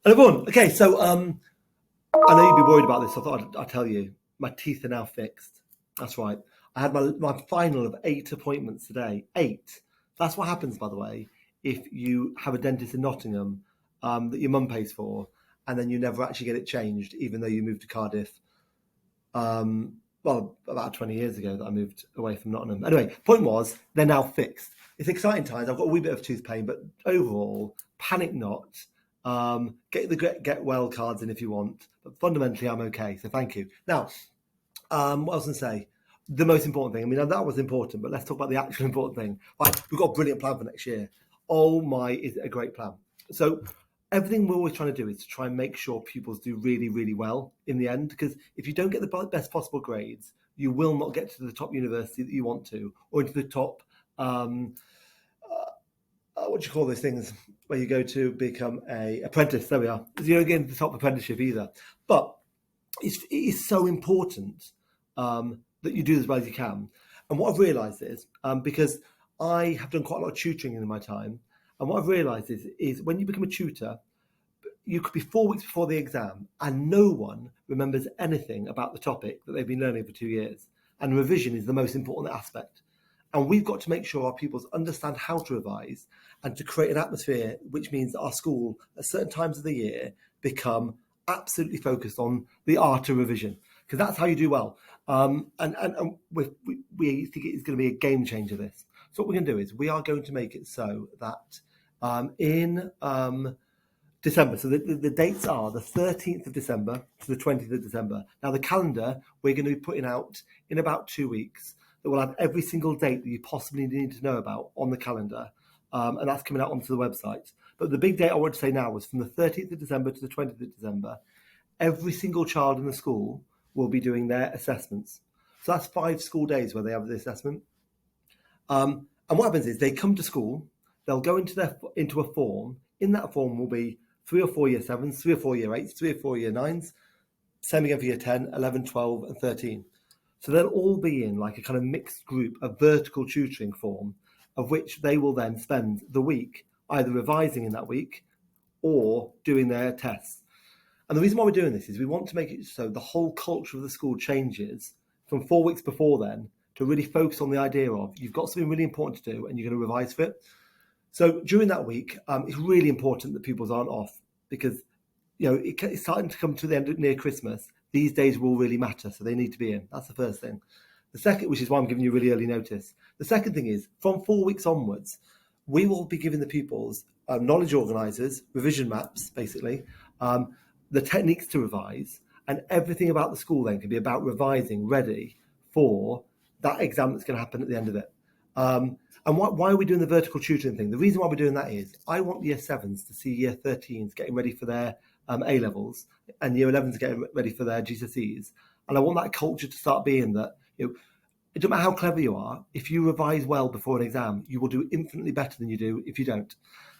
And everyone, okay, so I know you'd be worried about this, so I thought I'd tell you. My teeth are now fixed. That's right. I had my final of 8 appointments today. 8. That's what happens, by the way, if you have a dentist in Nottingham that your mum pays for, and then you never actually get it changed, even though you moved to Cardiff. Well, about 20 years ago that I moved away from Nottingham. Anyway, point was, they're now fixed. It's exciting times. I've got a wee bit of tooth pain, but overall, panic not. Get the get well cards in if you want, but fundamentally I'm okay. So thank you. Now, what else can I say? The most important thing. I mean, that was important, but let's talk about the actual important thing. Right, we've got a brilliant plan for next year. Oh my, is it a great plan? So everything we're always trying to do is to try and make sure pupils do really, really well in the end. Because if you don't get the best possible grades, you will not get to the top university that you want to, or into the top. What do you call those things where you go to become a apprentice? There we are. You don't get into the top apprenticeship either. But it is so important that you do as well as you can. And what I've realised is, because I have done quite a lot of tutoring in my time, and what I've realised is when you become a tutor, you could be 4 weeks before the exam and no one remembers anything about the topic that they've been learning for 2 years. And revision is the most important aspect. And we've got to make sure our pupils understand how to revise and to create an atmosphere which means that our school, at certain times of the year, become absolutely focused on the art of revision, because that's how you do well. And we think it's going to be a game changer, this. So what we're going to do is we are going to make it so that in December, so the dates are the 13th of December to the 20th of December. Now, the calendar we're going to be putting out in about 2 weeks that will have every single date that you possibly need to know about on the calendar. And that's coming out onto the website. But the big date I want to say now was from the 13th of December to the 20th of December, every single child in the school will be doing their assessments. So that's 5 school days where they have the assessment. And what happens is they come to school, they'll go into a form. In that form will be 3 or 4 year 7s, 3 or 4 year 8s, 3 or 4 year 9s, same again for year 10, 11, 12 and 13. So they'll all be in like a kind of mixed group, a vertical tutoring form, of which they will then spend the week either revising in that week or doing their tests. And the reason why we're doing this is we want to make it so the whole culture of the school changes from 4 weeks before then to really focus on the idea of you've got something really important to do and you're going to revise for it. So during that week, it's really important that pupils aren't off, because it's starting to come to the end near Christmas. These days will really matter, so they need to be in. That's the first thing. The second, which is why I'm giving you really early notice. The second thing is, from 4 weeks onwards, we will be giving the pupils knowledge organisers, revision maps, basically, the techniques to revise, and everything about the school then can be about revising ready for that exam that's going to happen at the end of it. And why are we doing the vertical tutoring thing? The reason why we're doing that is I want year 7s to see year 13s getting ready for their A-levels and year 11s getting ready for their GCSEs. And I want that culture to start being that, it doesn't matter how clever you are, if you revise well before an exam, you will do infinitely better than you do if you don't.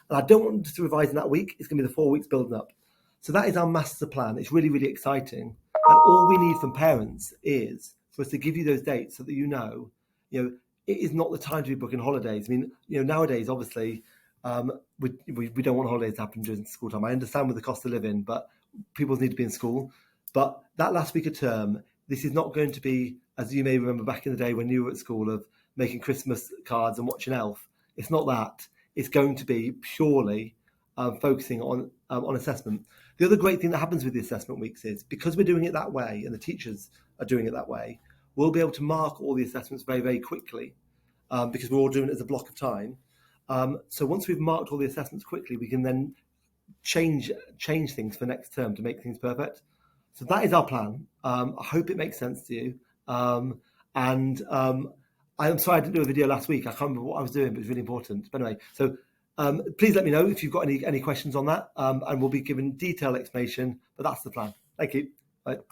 And I don't want to revise in that week. It's going to be the 4 weeks building up. So that is our master plan. It's really, really exciting. And all we need from parents is for us to give you those dates so that it is not the time to be booking holidays. I mean, nowadays, obviously, we don't want holidays to happen during school time. I understand with the cost of living, but people need to be in school. But that last week of term, this is not going to be, as you may remember back in the day when you were at school, of making Christmas cards and watching Elf. It's not that. It's going to be purely focusing on assessment. The other great thing that happens with the assessment weeks is because we're doing it that way and the teachers are doing it that way, we'll be able to mark all the assessments very, very quickly because we're all doing it as a block of time. So once we've marked all the assessments quickly, we can then change things for next term to make things perfect. So that is our plan. I hope it makes sense to you. I'm sorry I didn't do a video last week. I can't remember what I was doing, but it was really important. But anyway, so please let me know if you've got any questions on that, and we'll be giving detailed explanation. But that's the plan. Thank you. Bye.